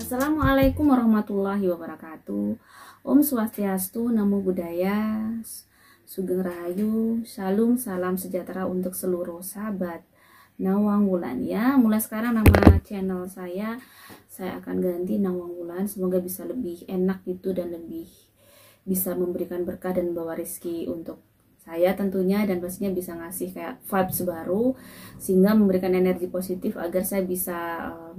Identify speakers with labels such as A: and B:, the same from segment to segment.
A: Assalamualaikum warahmatullahi wabarakatuh. Om Swastiastu, Namo Buddhaya, Sugeng Rahayu, Shalom, salam sejahtera untuk seluruh sahabat Nawang Wulan ya. Mulai sekarang nama channel saya akan ganti Nawang Wulan. Semoga bisa lebih enak gitu dan lebih bisa memberikan berkah dan membawa rezeki untuk saya tentunya, dan pastinya bisa ngasih kayak vibes baru sehingga memberikan energi positif agar saya bisa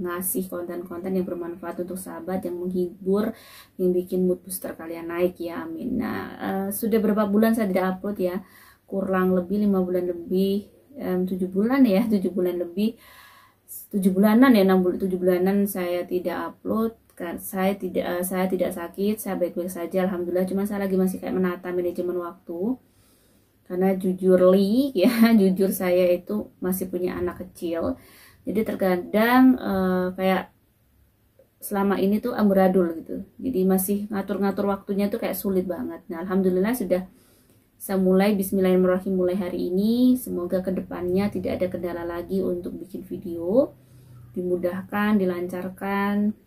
A: ngasih konten-konten yang bermanfaat untuk sahabat, yang menghibur, yang bikin mood booster kalian naik ya, amin. Nah, sudah berapa bulan saya tidak upload ya, kurang lebih 5 bulan lebih, 7 bulan ya, 7 bulan lebih, 7 bulanan ya, 7 bulanan saya tidak upload. Kan saya tidak sakit, saya baik-baik saja alhamdulillah. Cuma saya lagi masih kayak menata manajemen waktu, karena jujur saya itu masih punya anak kecil, jadi terkadang kayak selama ini tuh amburadul gitu, jadi masih ngatur-ngatur waktunya tuh kayak sulit banget. Nah alhamdulillah sudah saya mulai, bismillahirrahmanirrahim, mulai hari ini. Semoga kedepannya tidak ada kendala lagi untuk bikin video, dimudahkan, dilancarkan,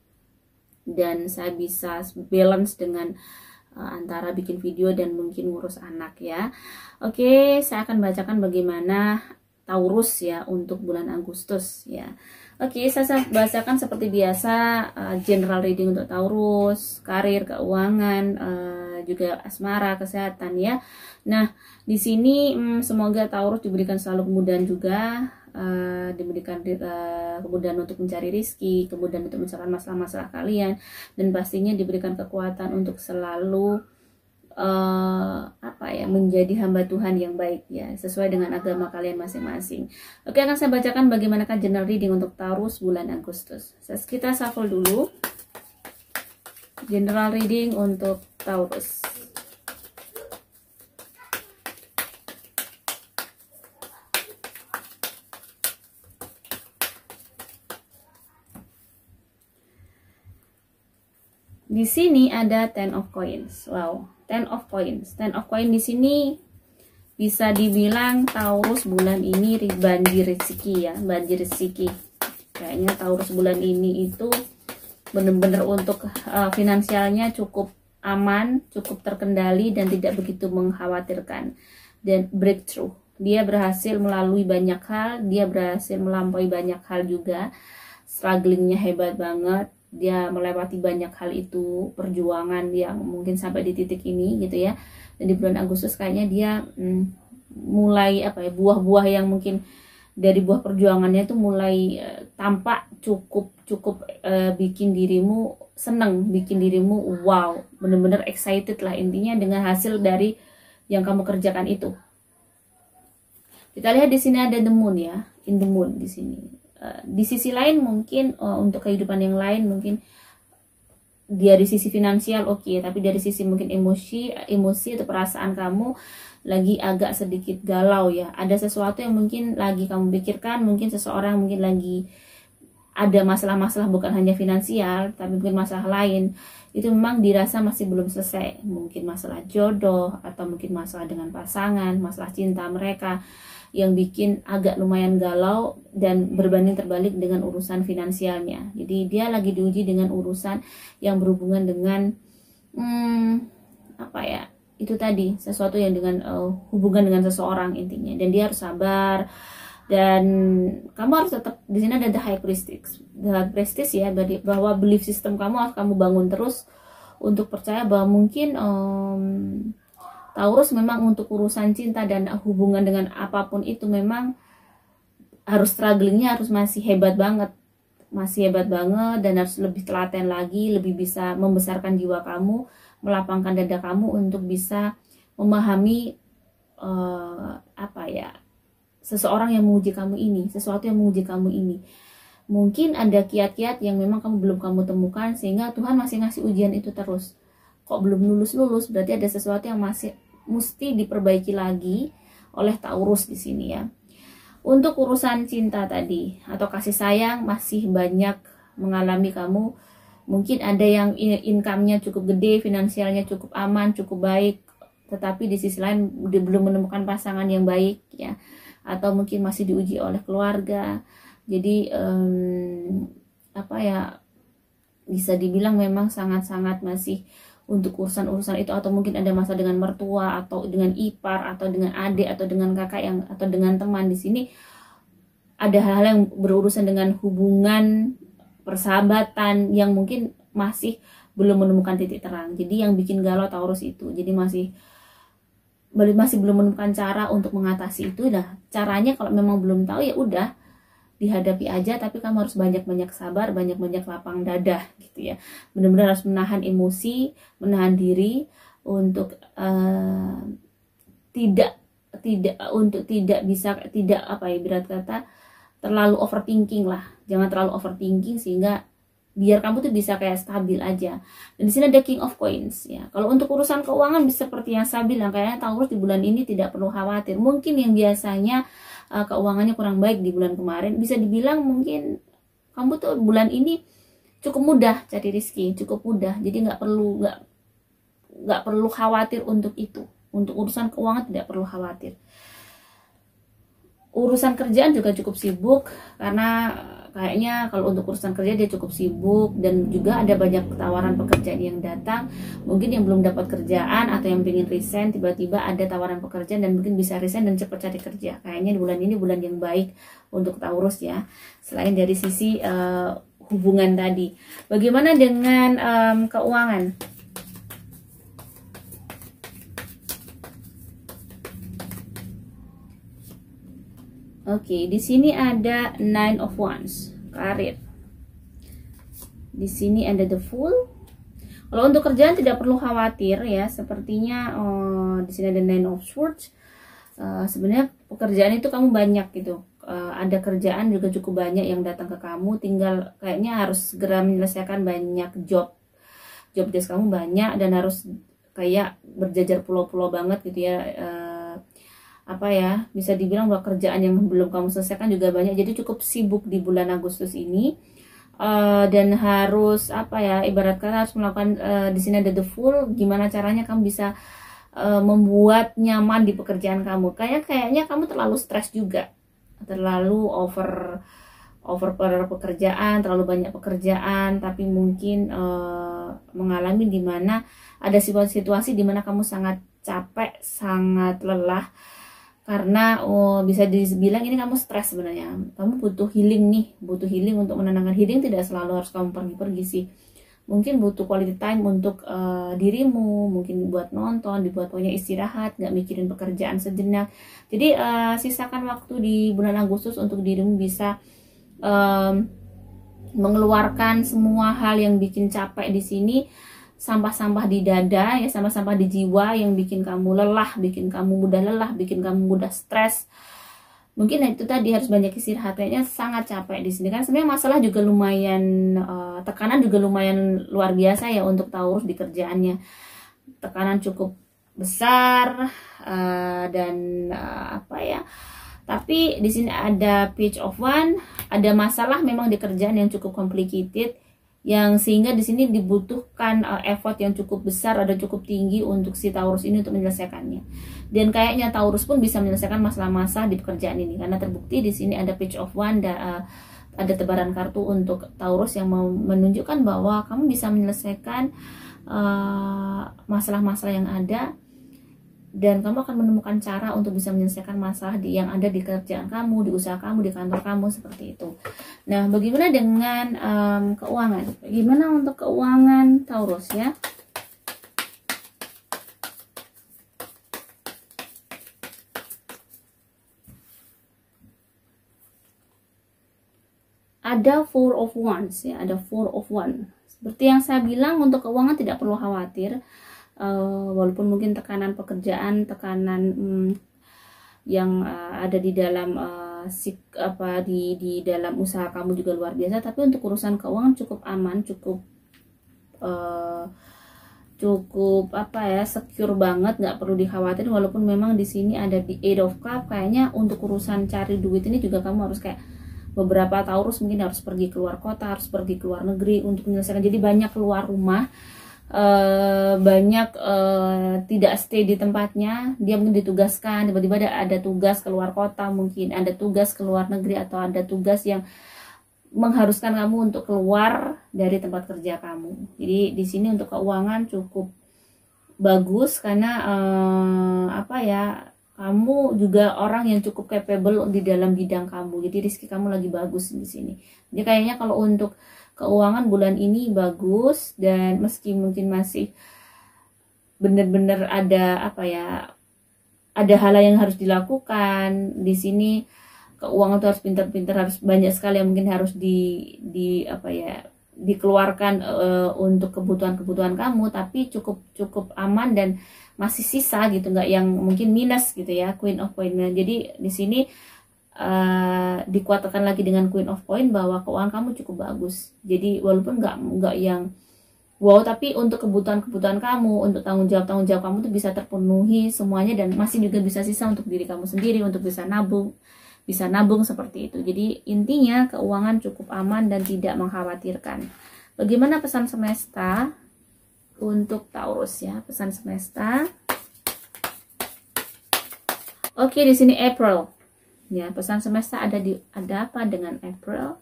A: dan saya bisa balance dengan antara bikin video dan mungkin ngurus anak ya. Oke, saya akan bacakan bagaimana Taurus ya untuk bulan Agustus ya. Oke, saya bacakan seperti biasa general reading untuk Taurus, karir, keuangan, juga asmara, kesehatan ya. Nah, di sini semoga Taurus diberikan selalu kemudahan juga, diberikan kemudahan untuk mencari rezeki, kemudahan untuk menyelesaikan masalah-masalah kalian, dan pastinya diberikan kekuatan untuk selalu menjadi hamba Tuhan yang baik ya, sesuai dengan agama kalian masing-masing. Oke, akan saya bacakan bagaimanakah general reading untuk Taurus bulan Agustus. Kita shuffle dulu general reading untuk Taurus. Di sini ada Ten of Coins. Wow, Ten of Coins. Ten of Coins di sini bisa dibilang Taurus bulan ini banjir rezeki ya, banjir rezeki. Kayaknya Taurus bulan ini itu benar-benar untuk finansialnya cukup aman, cukup terkendali, dan tidak begitu mengkhawatirkan. Dan breakthrough, dia berhasil melalui banyak hal, dia berhasil melampaui banyak hal juga. Strugglingnya hebat banget, dia melewati banyak hal itu, perjuangan yang mungkin sampai di titik ini gitu ya. Dan di bulan Agustus kayaknya dia mulai buah-buah yang mungkin dari buah perjuangannya itu mulai tampak cukup bikin dirimu seneng, bikin dirimu wow, bener-bener excited lah intinya dengan hasil dari yang kamu kerjakan itu. Kita lihat di sini ada the moon ya, in the moon di sini. Di sisi lain mungkin untuk kehidupan yang lain mungkin dari sisi finansial oke, tapi dari sisi mungkin emosi atau perasaan kamu lagi agak sedikit galau ya. Ada sesuatu yang mungkin lagi kamu pikirkan, mungkin seseorang mungkin lagi ada masalah-masalah, bukan hanya finansial tapi mungkin masalah lain, itu memang dirasa masih belum selesai. Mungkin masalah jodoh, atau mungkin masalah dengan pasangan, masalah cinta mereka, yang bikin agak lumayan galau dan berbanding terbalik dengan urusan finansialnya. Jadi dia lagi diuji dengan urusan yang berhubungan dengan itu tadi, sesuatu yang dengan hubungan dengan seseorang intinya, dan dia harus sabar. Dan kamu harus tetap, di sini ada the high priestess ya, bahwa belief system kamu harus kamu bangun terus untuk percaya bahwa mungkin Taurus memang untuk urusan cinta dan hubungan dengan apapun itu memang harus strugglingnya harus masih hebat banget, dan harus lebih telaten lagi, lebih bisa membesarkan jiwa kamu, melapangkan dada kamu untuk bisa memahami seseorang yang menguji kamu ini, sesuatu yang menguji kamu ini. Mungkin ada kiat-kiat yang memang belum kamu temukan, sehingga Tuhan masih ngasih ujian itu terus. Kok belum lulus, berarti ada sesuatu yang masih mesti diperbaiki lagi oleh Taurus di sini ya. Untuk urusan cinta tadi atau kasih sayang masih banyak mengalami kamu. Mungkin ada yang income-nya cukup gede, finansialnya cukup aman, cukup baik, tetapi di sisi lain belum menemukan pasangan yang baik ya, atau mungkin masih diuji oleh keluarga. Jadi bisa dibilang memang sangat-sangat masih untuk urusan-urusan itu, atau mungkin ada masalah dengan mertua atau dengan ipar atau dengan adik atau dengan kakak yang atau dengan teman. Di sini ada hal-hal yang berurusan dengan hubungan persahabatan yang mungkin masih belum menemukan titik terang. Jadi yang bikin galau Taurus itu. Jadi masih belum menemukan cara untuk mengatasi itu. Nah, caranya kalau memang belum tahu ya udah dihadapi aja, tapi kamu harus banyak-banyak sabar, banyak-banyak lapang dada gitu ya. Benar-benar harus menahan emosi, menahan diri untuk tidak ibarat kata terlalu overthinking lah. Jangan terlalu overthinking sehingga biar kamu tuh bisa kayak stabil aja. Dan di sini ada King of Coins ya. Kalau untuk urusan keuangan bisa seperti yang saya bilang, kayaknya Taurus di bulan ini tidak perlu khawatir. Mungkin yang biasanya keuangannya kurang baik di bulan kemarin, bisa dibilang mungkin kamu tuh bulan ini cukup mudah cari rezeki, cukup mudah. Jadi nggak perlu khawatir untuk itu. Untuk urusan keuangan tidak perlu khawatir. Urusan kerjaan juga cukup sibuk, karena kayaknya kalau untuk urusan kerja dia cukup sibuk, dan juga ada banyak tawaran pekerjaan yang datang. Mungkin yang belum dapat kerjaan atau yang ingin resign, tiba-tiba ada tawaran pekerjaan dan mungkin bisa resign dan cepat cari kerja. Kayaknya di bulan ini bulan yang baik untuk Taurus ya. Selain dari sisi hubungan tadi, bagaimana dengan keuangan? Oke, di sini ada Nine of Wands, karir. Di sini ada The Fool. Kalau untuk kerjaan tidak perlu khawatir ya, sepertinya di sini ada Nine of Swords. Sebenarnya pekerjaan itu kamu banyak gitu. Ada kerjaan juga cukup banyak yang datang ke kamu, tinggal kayaknya harus segera menyelesaikan banyak job desk kamu banyak, dan harus kayak berjajar pulau-pulau banget gitu ya. Bisa dibilang bahwa kerjaan yang belum kamu selesaikan juga banyak, jadi cukup sibuk di bulan Agustus ini. Dan harus ibarat kata harus melakukan di sini ada The Fool. Gimana caranya kamu bisa membuat nyaman di pekerjaan kamu? Kayaknya kamu terlalu stres juga, terlalu over pekerjaan, terlalu banyak pekerjaan, tapi mungkin mengalami dimana ada situasi dimana kamu sangat capek, sangat lelah. Karena bisa dibilang ini kamu stres sebenarnya. Kamu butuh healing untuk menenangkan. Healing tidak selalu harus kamu pergi-pergi sih. Mungkin butuh quality time untuk dirimu, mungkin buat nonton, dibuat pokoknya istirahat, nggak mikirin pekerjaan sejenak. Jadi sisakan waktu di bulan Agustus untuk dirimu bisa mengeluarkan semua hal yang bikin capek di sini. Sampah-sampah di dada ya, sampah-sampah di jiwa yang bikin kamu lelah, bikin kamu mudah lelah, bikin kamu mudah stres. Mungkin itu tadi harus banyak istirahat, kayaknya sangat capek di sini kan. Sebenarnya masalah juga lumayan, tekanan juga lumayan luar biasa ya untuk Taurus di kerjaannya. Tekanan cukup besar dan tapi di sini ada Page of Wands, ada masalah memang di kerjaan yang cukup complicated, yang sehingga di sini dibutuhkan effort yang cukup besar, ada cukup tinggi untuk si Taurus ini untuk menyelesaikannya. Dan kayaknya Taurus pun bisa menyelesaikan masalah-masalah di pekerjaan ini, karena terbukti di sini ada Page of Wands, ada tebaran kartu untuk Taurus yang mau menunjukkan bahwa kamu bisa menyelesaikan masalah-masalah yang ada, dan kamu akan menemukan cara untuk bisa menyelesaikan masalah yang ada di kerjaan kamu, di usaha kamu, di kantor kamu, seperti itu. Nah, bagaimana dengan keuangan? Bagaimana untuk keuangan Taurus ya? Ada Four of Wands ya, ada Four of Wands. Seperti yang saya bilang, untuk keuangan tidak perlu khawatir. Walaupun mungkin tekanan pekerjaan, tekanan yang ada di dalam di dalam usaha kamu juga luar biasa, tapi untuk urusan keuangan cukup aman, cukup secure banget, nggak perlu dikhawatirin. Walaupun memang di sini ada di Eight of Cups, kayaknya untuk urusan cari duit ini juga kamu harus kayak beberapa Taurus mungkin harus pergi keluar kota, harus pergi ke luar negeri untuk menyelesaikan. Jadi banyak keluar rumah, banyak tidak stay di tempatnya. Dia mungkin ditugaskan, tiba-tiba ada tugas keluar kota, mungkin ada tugas ke luar negeri, atau ada tugas yang mengharuskan kamu untuk keluar dari tempat kerja kamu. Jadi di sini untuk keuangan cukup bagus karena kamu juga orang yang cukup capable di dalam bidang kamu. Jadi rezeki kamu lagi bagus di sini. Jadi kayaknya kalau untuk keuangan bulan ini bagus, dan meski mungkin masih benar-benar ada hal yang harus dilakukan di sini. Keuangan tuh harus pintar-pintar, harus banyak sekali yang mungkin harus dikeluarkan untuk kebutuhan kamu, tapi cukup aman dan masih sisa gitu, nggak yang mungkin minus gitu ya. Queen of Point. Jadi di sini dikuatkan lagi dengan Queen of Point bahwa keuangan kamu cukup bagus. Jadi walaupun nggak yang wow, tapi untuk kebutuhan kamu, untuk tanggung jawab kamu tuh bisa terpenuhi semuanya, dan masih juga bisa sisa untuk diri kamu sendiri, untuk bisa nabung seperti itu. Jadi intinya keuangan cukup aman dan tidak mengkhawatirkan. Bagaimana pesan semesta untuk Taurus ya? Pesan semesta. Oke, di sini April. Ya, pesan semesta ada apa dengan April?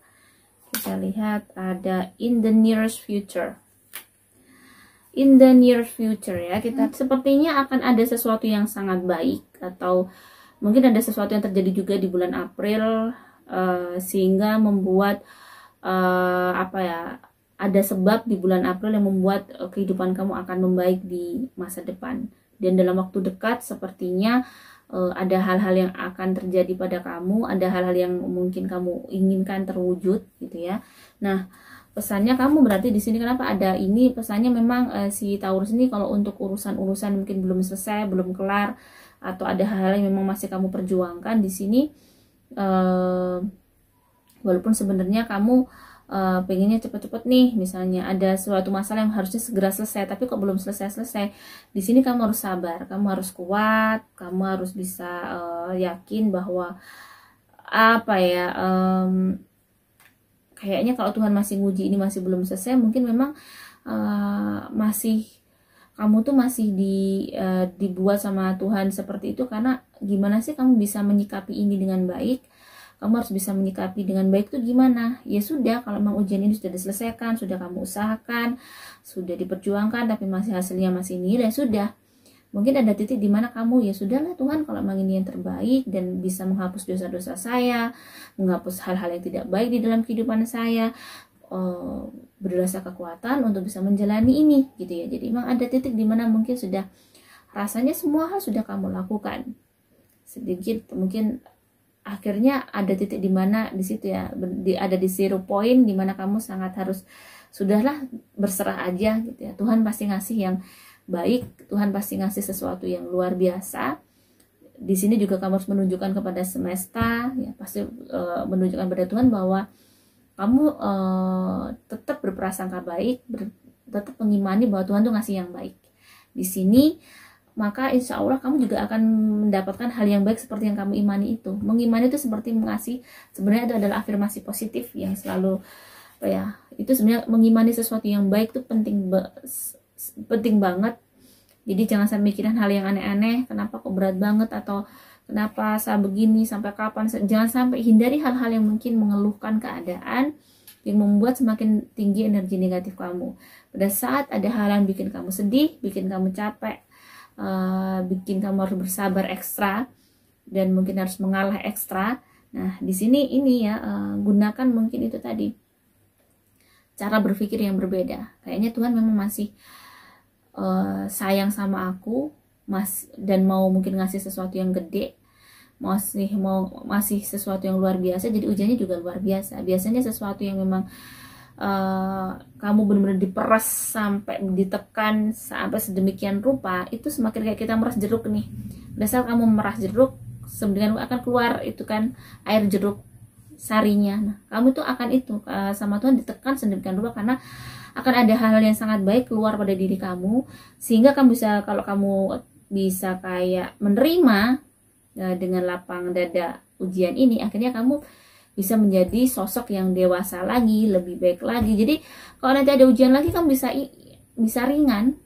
A: Kita lihat ada in the nearest future. In the near future ya, kita sepertinya akan ada sesuatu yang sangat baik, atau mungkin ada sesuatu yang terjadi juga di bulan April sehingga membuat ada sebab di bulan April yang membuat kehidupan kamu akan membaik di masa depan. Dan dalam waktu dekat sepertinya ada hal-hal yang akan terjadi pada kamu, ada hal-hal yang mungkin kamu inginkan terwujud gitu ya. Nah, pesannya kamu berarti di sini kenapa ada ini, pesannya memang si Taurus ini kalau untuk urusan-urusan mungkin belum selesai, belum kelar, atau ada hal-hal yang memang masih kamu perjuangkan di sini, walaupun sebenarnya kamu pengennya cepet-cepet nih, misalnya ada suatu masalah yang harusnya segera selesai tapi kok belum selesai. Di sini kamu harus sabar, kamu harus kuat, kamu harus bisa yakin bahwa kayaknya kalau Tuhan masih nguji ini masih belum selesai, mungkin memang kamu tuh masih dibuat sama Tuhan seperti itu, karena gimana sih kamu bisa menyikapi ini dengan baik. Kamu harus bisa menyikapi dengan baik tuh gimana? Ya sudah, kalau memang ujian ini sudah diselesaikan, sudah kamu usahakan, sudah diperjuangkan, tapi hasilnya masih nihil, ya sudah. Mungkin ada titik di mana kamu, ya sudahlah Tuhan, kalau memang ini yang terbaik dan bisa menghapus dosa-dosa saya, menghapus hal-hal yang tidak baik di dalam kehidupan saya, berdasar kekuatan untuk bisa menjalani ini gitu ya. Jadi memang ada titik di mana mungkin sudah rasanya semua hal sudah kamu lakukan, sedikit mungkin akhirnya ada titik di mana di situ ya, ada di 0 point di mana kamu sangat harus sudahlah berserah aja gitu ya. Tuhan pasti ngasih yang baik, Tuhan pasti ngasih sesuatu yang luar biasa. Di sini juga kamu harus menunjukkan kepada semesta ya, pasti menunjukkan pada Tuhan bahwa kamu tetap berprasangka baik, tetap mengimani bahwa Tuhan tuh ngasih yang baik. Di sini maka insya Allah kamu juga akan mendapatkan hal yang baik seperti yang kamu imani itu. Mengimani itu seperti mengasih, sebenarnya itu adalah afirmasi positif yang selalu itu sebenarnya mengimani sesuatu yang baik itu penting banget. Jadi jangan sampai mikirin hal yang aneh-aneh, kenapa kok berat banget, atau kenapa saya begini, sampai kapan. Jangan sampai, hindari hal-hal yang mungkin mengeluhkan keadaan yang membuat semakin tinggi energi negatif kamu. Pada saat ada hal yang bikin kamu sedih, bikin kamu capek, bikin kamu harus bersabar ekstra dan mungkin harus mengalah ekstra. Nah, di sini ini ya, gunakan mungkin itu tadi cara berpikir yang berbeda. Kayaknya Tuhan memang masih sayang sama aku, dan mau mungkin ngasih sesuatu yang gede, masih sesuatu yang luar biasa. Jadi ujiannya juga luar biasa. Biasanya sesuatu yang memang kamu benar-benar diperas sampai ditekan sampai sedemikian rupa, itu semakin kayak kita meras jeruk nih. Dasar kamu meras jeruk, sebenarnya akan keluar itu kan air jeruk sarinya. Nah, kamu tuh akan sama Tuhan ditekan sedemikian rupa, karena akan ada hal-hal yang sangat baik keluar pada diri kamu, sehingga kamu bisa, kalau kamu bisa kayak menerima dengan lapang dada ujian ini, akhirnya kamu bisa menjadi sosok yang dewasa lagi, lebih baik lagi. Jadi kalau nanti ada ujian lagi, kamu bisa ringan,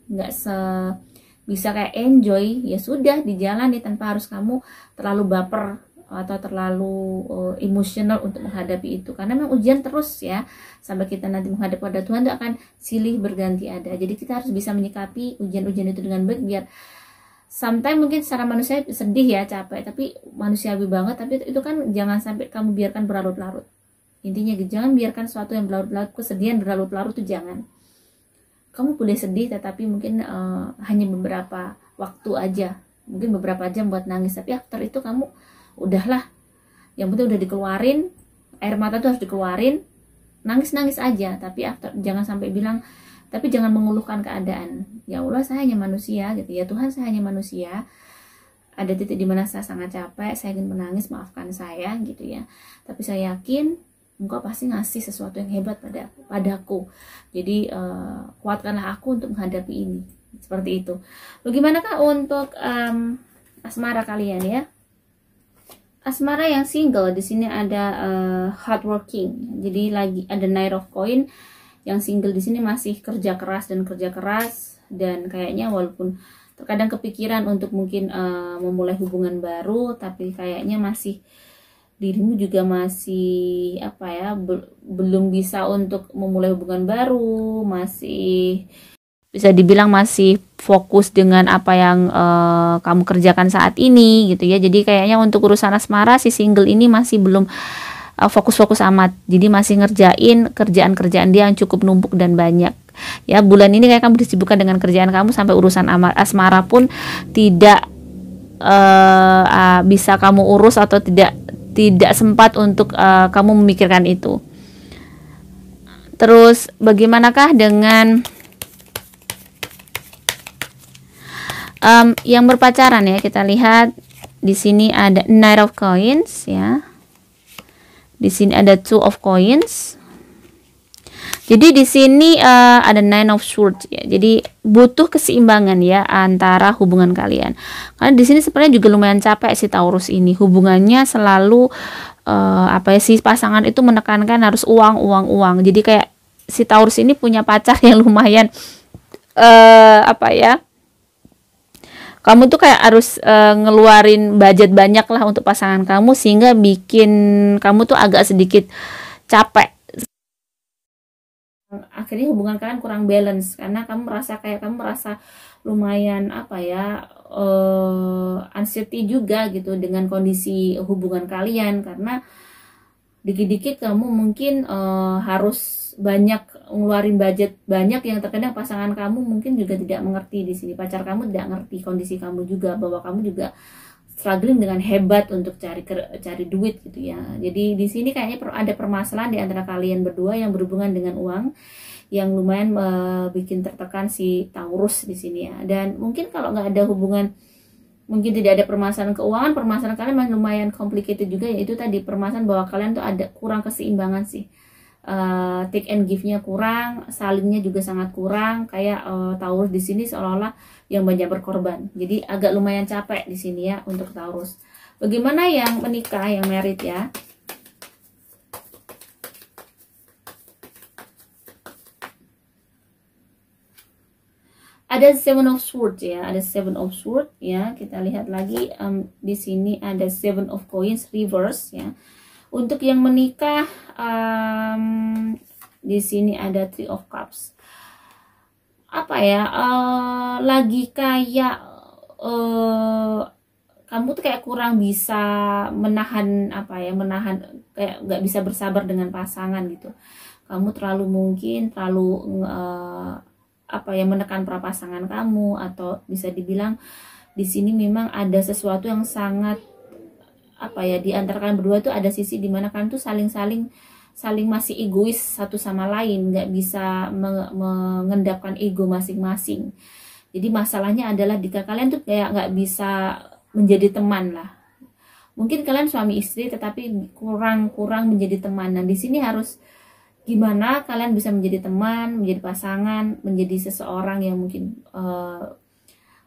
A: bisa kayak enjoy, ya sudah dijalani tanpa harus kamu terlalu baper atau terlalu emosional untuk menghadapi itu, karena memang ujian terus ya sampai kita nanti menghadap pada Tuhan itu akan silih berganti ada. Jadi kita harus bisa menyikapi ujian-ujian itu dengan baik, biar sometimes mungkin secara manusia sedih ya, capek, tapi manusiawi banget, tapi itu kan jangan sampai kamu biarkan berlarut-larut. Intinya jangan biarkan sesuatu yang berlarut-larut, kesedihan berlarut-larut itu jangan. Kamu boleh sedih, tetapi mungkin hanya beberapa waktu aja, mungkin beberapa jam buat nangis, tapi after itu kamu udahlah, yang penting udah dikeluarin, air mata tuh harus dikeluarin, nangis-nangis aja, tapi after jangan sampai bilang, tapi jangan mengeluhkan keadaan. Ya Allah, saya hanya manusia gitu ya, Tuhan saya hanya manusia, ada titik dimana saya sangat capek, saya ingin menangis, maafkan saya gitu ya, tapi saya yakin Engkau pasti ngasih sesuatu yang hebat padaku. Jadi kuatkanlah aku untuk menghadapi ini. Seperti itu. Bagaimanakah untuk asmara kalian ya? Asmara yang single, di sini ada hardworking. Jadi lagi ada Knight of Coin. Yang single di sini masih kerja keras dan kayaknya walaupun terkadang kepikiran untuk mungkin memulai hubungan baru, tapi kayaknya masih dirimu juga masih apa ya, belum bisa untuk memulai hubungan baru, masih bisa dibilang masih fokus dengan apa yang kamu kerjakan saat ini gitu ya. Jadi kayaknya untuk urusan asmara si single ini masih belum fokus-fokus amat, jadi masih ngerjain kerjaan-kerjaan dia yang cukup numpuk dan banyak ya. Bulan ini kayak kamu disibukkan dengan kerjaan kamu sampai urusan asmara pun tidak bisa kamu urus atau tidak sempat untuk kamu memikirkan itu. Terus bagaimanakah dengan yang berpacaran ya? Kita lihat di sini ada Knight of Coins ya. Di sini ada Two of Coins. Jadi di sini ada Nine of Swords ya. Jadi butuh keseimbangan ya antara hubungan kalian. Karena di sini sebenarnya juga lumayan capek si Taurus ini. Hubungannya selalu apa ya, si pasangan itu menekankan harus uang. Jadi kayak si Taurus ini punya pacar yang lumayan apa ya? Kamu tuh kayak harus ngeluarin budget banyak lah untuk pasangan kamu, sehingga bikin kamu tuh agak sedikit capek. Akhirnya hubungan kalian kurang balance karena kamu merasa lumayan apa ya, anxiety juga gitu dengan kondisi hubungan kalian, karena dikit-dikit kamu mungkin harus banyak ngeluarin budget banyak yang terkadang pasangan kamu mungkin juga tidak mengerti. Di sini pacar kamu tidak ngerti kondisi kamu juga, bahwa kamu juga struggling dengan hebat untuk cari duit gitu ya. Jadi di sini kayaknya ada permasalahan di antara kalian berdua yang berhubungan dengan uang, yang lumayan bikin tertekan si Taurus di sini ya. Dan mungkin kalau nggak ada hubungan, mungkin tidak ada permasalahan keuangan, permasalahan kalian lumayan complicated juga, yaitu tadi permasalahan bahwa kalian tuh ada kurang keseimbangan sih. Take and give-nya kurang, salingnya juga sangat kurang. Kayak Taurus di sini seolah-olah yang banyak berkorban. Jadi agak lumayan capek di sini ya untuk Taurus. Bagaimana yang menikah, yang married ya? Ada Seven of Swords ya, ada Seven of Swords ya. Kita lihat lagi di sini ada Seven of Coins reverse ya. Untuk yang menikah di sini ada Three of Cups. Apa ya? Lagi kayak kamu tuh kayak kurang bisa menahan apa ya? Menahan, kayak nggak bisa bersabar dengan pasangan gitu. Kamu terlalu apa ya, menekan para pasangan kamu, atau bisa dibilang di sini memang ada sesuatu yang sangat apa ya, di antara kalian berdua tuh ada sisi dimana kalian tuh saling masih egois satu sama lain, nggak bisa mengendapkan ego masing-masing. Jadi masalahnya adalah jika kalian tuh kayak nggak bisa menjadi teman lah. Mungkin kalian suami istri tetapi kurang menjadi teman. Nah di sini harus gimana kalian bisa menjadi teman, menjadi pasangan, menjadi seseorang yang mungkin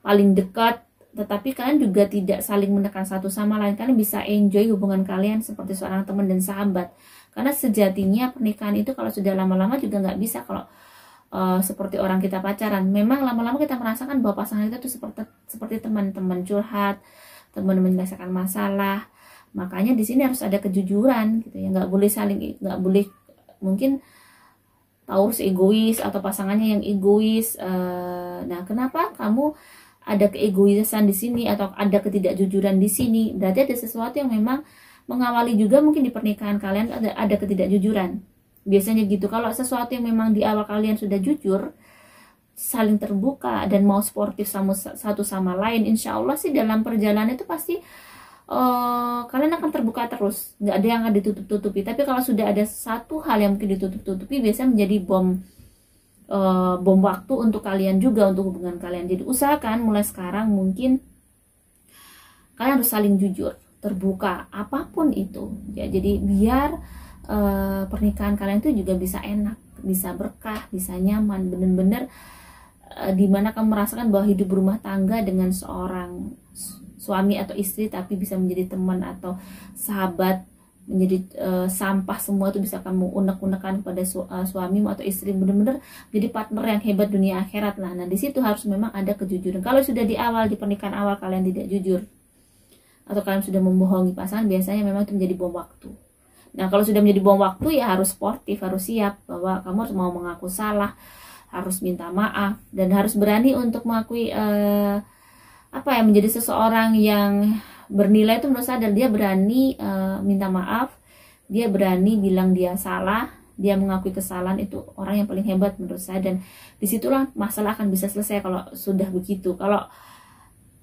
A: paling dekat, tetapi kalian juga tidak saling menekan satu sama lain. Kalian bisa enjoy hubungan kalian seperti seorang teman dan sahabat. Karena sejatinya pernikahan itu kalau sudah lama-lama juga nggak bisa kalau seperti orang kita pacaran. Memang lama-lama kita merasakan bahwa pasangan kita tuh seperti teman-teman curhat, teman menyelesaikan masalah, Makanya di sini harus ada kejujuran gitu ya, nggak boleh mungkin Taurus egois atau pasangannya yang egois. Nah, kenapa kamu ada keegoisan di sini atau ada ketidakjujuran di sini? Berarti ada sesuatu yang memang mengawali juga mungkin di pernikahan kalian ada ketidakjujuran. Biasanya gitu. Kalau sesuatu yang memang di awal kalian sudah jujur, saling terbuka dan mau sportif satu sama lain, insya Allah sih dalam perjalanan itu pasti kalian akan terbuka terus, nggak ada yang akan ditutup-tutupi. Tapi kalau sudah ada satu hal yang mungkin ditutup-tutupi, biasanya menjadi bom waktu untuk kalian juga, untuk hubungan kalian. Jadi usahakan mulai sekarang mungkin kalian harus saling jujur, terbuka apapun itu ya. Jadi biar pernikahan kalian itu juga bisa enak, bisa berkah, bisa nyaman, bener-bener dimana kamu merasakan bahwa hidup berumah tangga dengan seorang suami atau istri, tapi bisa menjadi teman atau sahabat, menjadi sampah, semua itu bisa kamu unek-unekan kepada suamimu atau istri, benar-benar jadi partner yang hebat dunia akhirat lah. Nah, di situ harus memang ada kejujuran. Kalau sudah di awal, di pernikahan awal kalian tidak jujur atau kalian sudah membohongi pasangan, biasanya memang itu menjadi bom waktu. Nah, kalau sudah menjadi bom waktu ya harus sportif, harus siap bahwa kamu harus mau mengaku salah, harus minta maaf, dan harus berani untuk mengakui menjadi seseorang yang bernilai. Itu menurut saya adalah dia berani minta maaf, dia berani bilang dia salah, dia mengakui kesalahan. Itu orang yang paling hebat menurut saya, dan disitulah masalah akan bisa selesai kalau sudah begitu. Kalau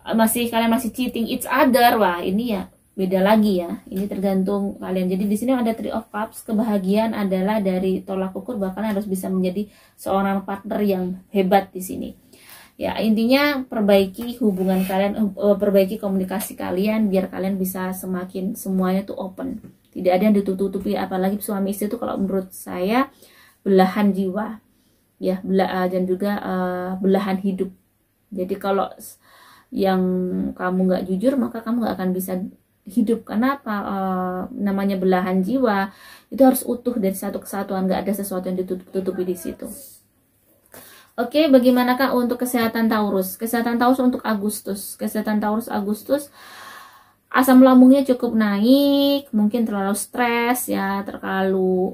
A: kalian masih cheating each other, wah ini ya beda lagi ya, ini tergantung kalian. Jadi di sini ada Three of Cups, kebahagiaan adalah dari tolak ukur, bahkan harus bisa menjadi seorang partner yang hebat di sini. Ya, intinya perbaiki hubungan kalian, perbaiki komunikasi kalian biar kalian bisa semakin semuanya tuh open. Tidak ada yang ditutup-tutupi, apalagi suami istri itu kalau menurut saya belahan jiwa. Ya, dan juga belahan hidup. Jadi kalau yang kamu nggak jujur, maka kamu nggak akan bisa hidup. Karena namanya belahan jiwa itu harus utuh dari satu kesatuan, nggak ada sesuatu yang ditutup-tutupi di situ. Oke, bagaimanakah untuk kesehatan Taurus? Kesehatan Taurus untuk Agustus. Kesehatan Taurus Agustus, asam lambungnya cukup naik, mungkin terlalu stres ya, terlalu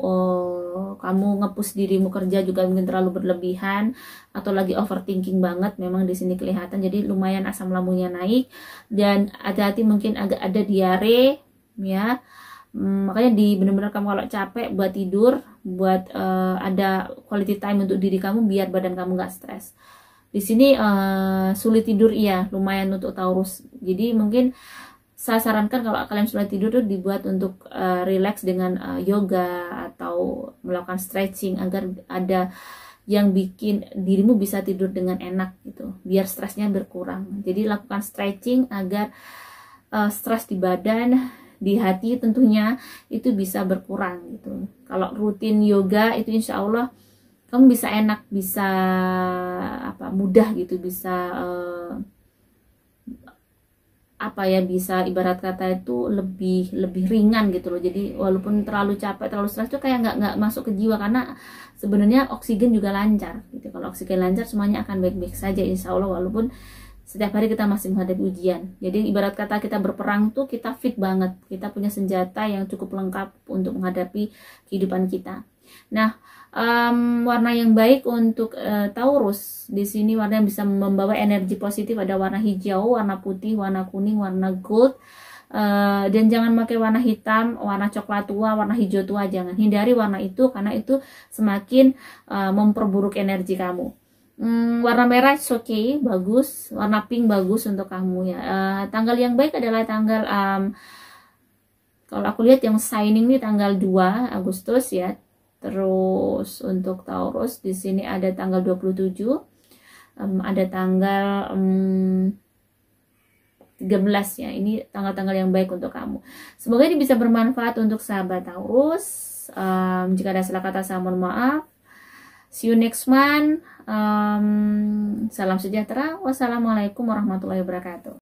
A: kamu nge-push dirimu kerja juga mungkin terlalu berlebihan, atau lagi overthinking banget, memang di sini kelihatan. Jadi lumayan asam lambungnya naik, dan hati-hati mungkin agak ada diare ya. Makanya benar-benar kamu kalau capek buat tidur, buat ada quality time untuk diri kamu biar badan kamu nggak stres. Di sini sulit tidur, iya lumayan untuk Taurus. Jadi mungkin saya sarankan kalau kalian sulit tidur tuh dibuat untuk relax dengan yoga atau melakukan stretching, agar ada yang bikin dirimu bisa tidur dengan enak gitu, biar stresnya berkurang. Jadi lakukan stretching agar stres di badan, di hati tentunya itu bisa berkurang gitu. Kalau rutin yoga itu insya Allah kamu bisa enak, bisa mudah gitu, bisa bisa ibarat kata itu lebih ringan gitu loh. Jadi walaupun terlalu capek, terlalu stres itu kayak nggak masuk ke jiwa, karena sebenarnya oksigen juga lancar gitu. Kalau oksigen lancar semuanya akan baik-baik saja insya Allah, walaupun setiap hari kita masih menghadapi ujian. Jadi ibarat kata kita berperang tuh kita fit banget, kita punya senjata yang cukup lengkap untuk menghadapi kehidupan kita. Nah, warna yang baik untuk Taurus di sini, warna yang bisa membawa energi positif, ada warna hijau, warna putih, warna kuning, warna gold. Dan jangan pakai warna hitam, warna coklat tua, warna hijau tua, jangan. Hindari warna itu karena itu semakin memperburuk energi kamu. Warna merah oke, bagus. Warna pink bagus untuk kamu ya. Tanggal yang baik adalah tanggal kalau aku lihat yang shining nih tanggal 2 Agustus ya. Terus untuk Taurus di sini ada tanggal 27, ada tanggal 13 ya. Ini tanggal-tanggal yang baik untuk kamu. Semoga ini bisa bermanfaat untuk sahabat Taurus. Jika ada salah kata saya mohon maaf. See you next month. Salam sejahtera. Wassalamualaikum warahmatullahi wabarakatuh.